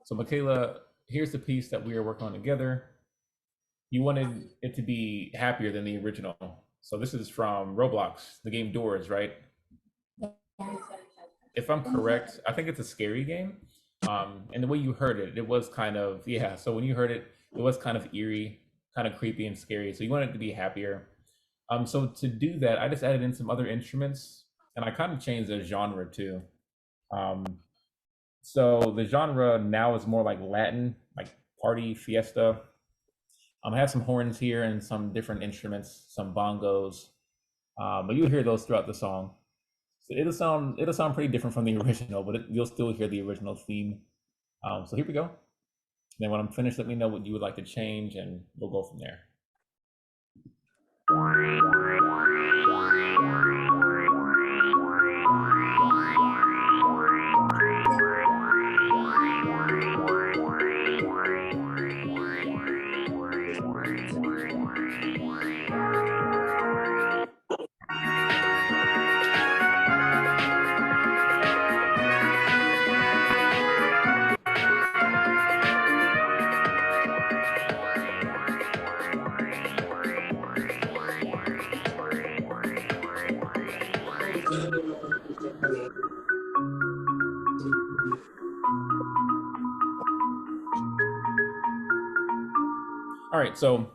So Michaela, here's the piece that we are working on together. You wanted it to be happier than the original. So this is from Roblox, the game Doors, right? If I'm correct, I think it's a scary game. And the way you heard it, it was kind of, yeah. So when you heard it, it was kind of eerie, kind of creepy and scary. So you want it to be happier. So to do that, I just added in some other instruments, and I kind of changed the genre too. Um, so the genre now is more like Latin, like party fiesta. I have some horns here and some different instruments, some bongos, but you'll hear those throughout the song. So it'll sound pretty different from the original, but you'll still hear the original theme. So here we go. Then when I'm finished, let me know what you would like to change, and we'll go from there. All right, so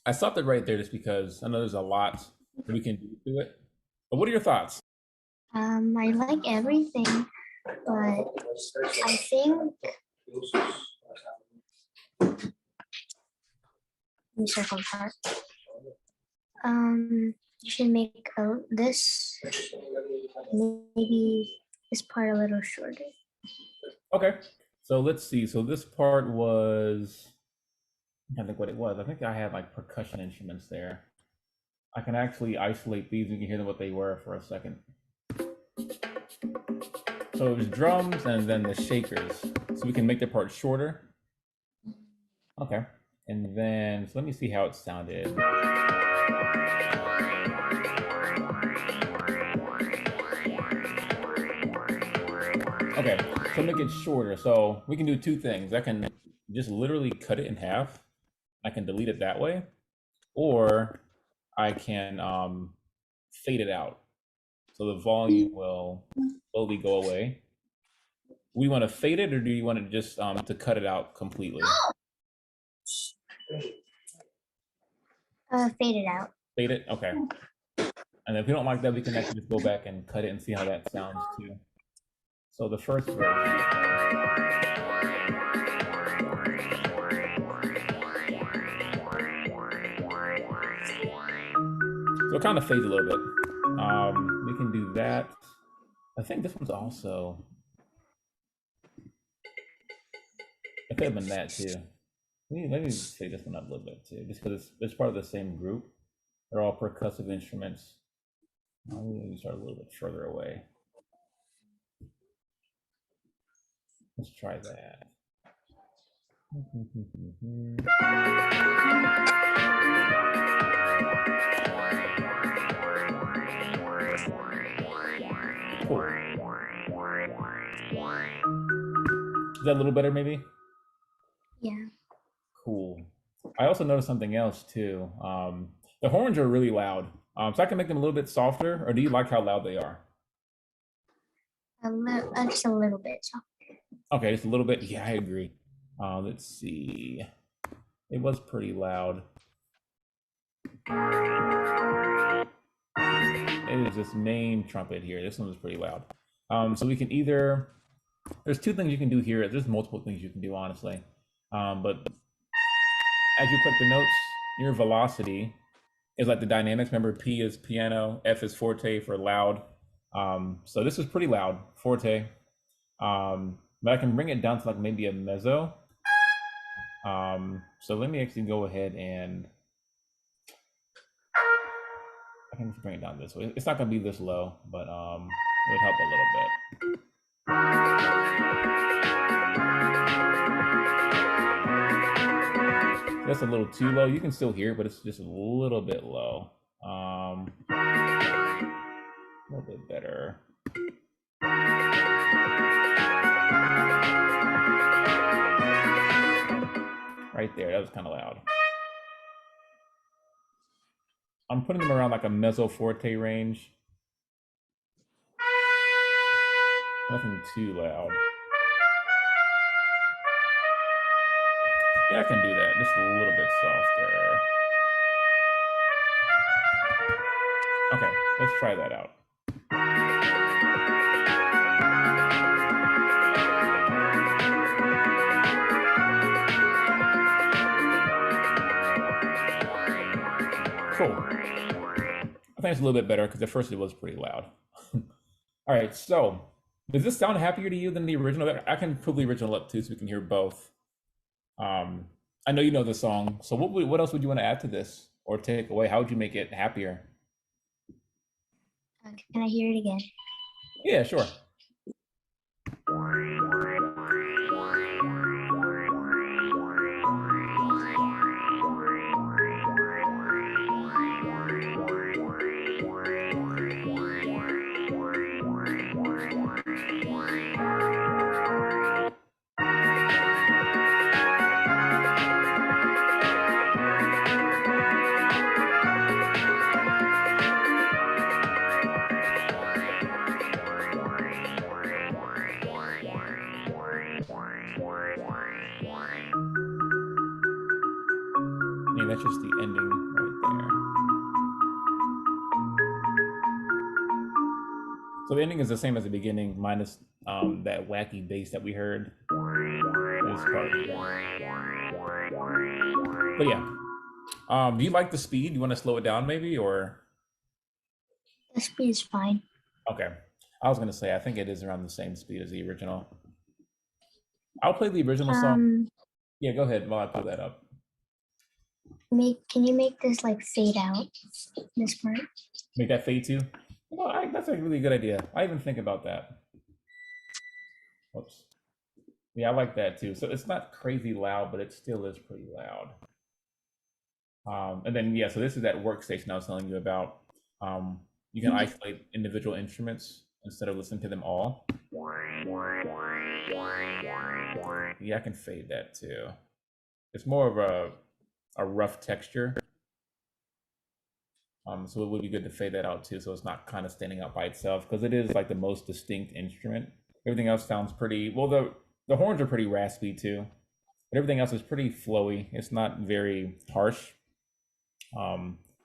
I stopped it right there just because I know there's a lot that we can do to it. But what are your thoughts? I like everything, but I think the circle part. You should make this maybe this part a little shorter. Okay, so let's see. So this part was, I think what it was. I think I had like percussion instruments there. I can actually isolate these. You can hear them what they were for a second. So it was drums and then the shakers. So we can make the part shorter. Okay. And then, so let me see how it sounded. Okay, so make it shorter. So we can do two things. I can just literally cut it in half. I can delete it that way, or I can fade it out. So the volume will slowly go away. We want to fade it, or do you want it just to cut it out completely? Fade it out. Fade it? Okay. And if we don't like that, we can actually just go back and cut it and see how that sounds too. So the first verse. So it kind of fades a little bit. We can do that. I think this one's also. It could have been that too. Let me fade this one up a little bit too, just because it's part of the same group. They're all percussive instruments. Let me start a little bit further away. Let's try that. Cool. Is that a little better maybe? Yeah. Cool. I also noticed something else too. The horns are really loud. So I can make them a little bit softer, or do you like how loud they are? Just a little bit softer. Okay, just a little bit. Yeah, I agree. Let's see. It was pretty loud. It is this main trumpet here. This one was pretty loud. So we can either, there's two things you can do here. There's multiple things you can do, honestly. But as you click the notes, your velocity is like the dynamics. Remember, P is piano, F is forte for loud. So this is pretty loud, forte. But I can bring it down to like maybe a mezzo. So let me actually go ahead and I can just bring it down this way. It's not going to be this low, but it would help a little bit. That's a little too low. You can still hear it, but it's just a little bit low. A little bit better. right there. That was kind of loud. I'm putting them around like a mezzo forte range. Nothing too loud. Yeah, I can do that. Just a little bit softer. Okay, let's try that out. Cool. I think it's a little bit better because at first it was pretty loud. All right, so does this sound happier to you than the original? I can pull the original up too so we can hear both. I know you know the song, so what else would you want to add to this or take away? How would you make it happier? Can I hear it again? Yeah, sure. Yeah, that's just the ending right there. So the ending is the same as the beginning, minus that wacky bass that we heard. This part. But yeah, do you like the speed? Do you want to slow it down maybe, or? The speed is fine. Okay, I was gonna say I think it is around the same speed as the original. I'll play the original song. Yeah, go ahead while I pull that up. Can you make this like fade out? This part. Make that fade too. Well, that's a really good idea. I even think about that. Whoops. Yeah, I like that too. So it's not crazy loud, but it still is pretty loud. And then yeah, so this is that workstation I was telling you about. You can isolate individual instruments instead of listening to them all. Yeah, I can fade that too. It's more of a rough texture. So it would be good to fade that out too, so it's not kind of standing out by itself, because it is like the most distinct instrument. Everything else sounds pretty well. The horns are pretty raspy too, but everything else is pretty flowy. It's not very harsh.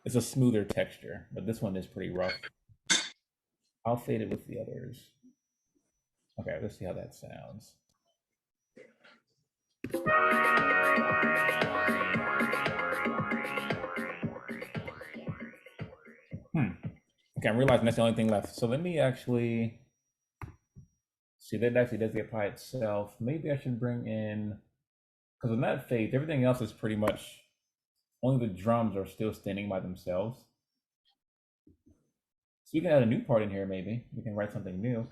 It's a smoother texture, but this one is pretty rough. I'll fade it with the others. Okay, let's see how that sounds. Okay, I'm realizing that's the only thing left. So let me actually see, that actually does get by itself. Maybe I should bring in, because when that fades, everything else is pretty much, only the drums are still standing by themselves. So we can add a new part in here maybe. We can write something new.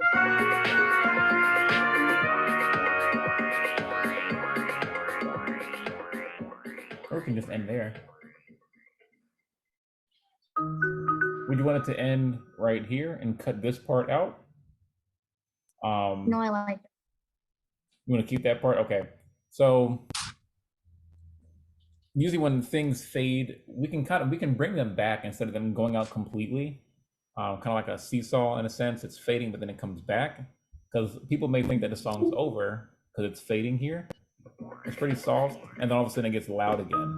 Or we can just end there. Would you want it to end right here and cut this part out? No, I like it. You want to keep that part? Okay. So usually when things fade, we can bring them back instead of them going out completely. Kind of like a seesaw in a sense. It's fading, but then it comes back. Because people may think that the song's over because it's fading here. It's pretty soft, and then all of a sudden it gets loud again.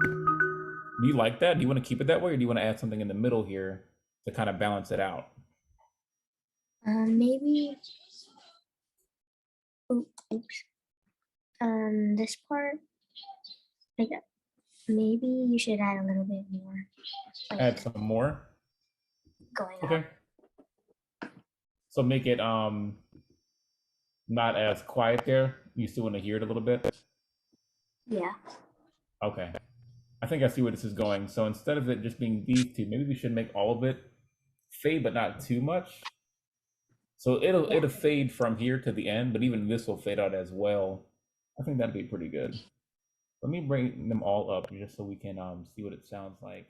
Do you like that? Do you want to keep it that way, or do you want to add something in the middle here to kind of balance it out? Maybe. Oops. This part. Like, maybe you should add a little bit more. Like, Add some more. Going okay. Up. So make it not as quiet there. You still want to hear it a little bit. Yeah. Okay. I think I see where this is going. So instead of it just being these two, maybe we should make all of it fade, but not too much. So it'll fade from here to the end, but even this will fade out as well. I think that'd be pretty good. Let me bring them all up just so we can see what it sounds like.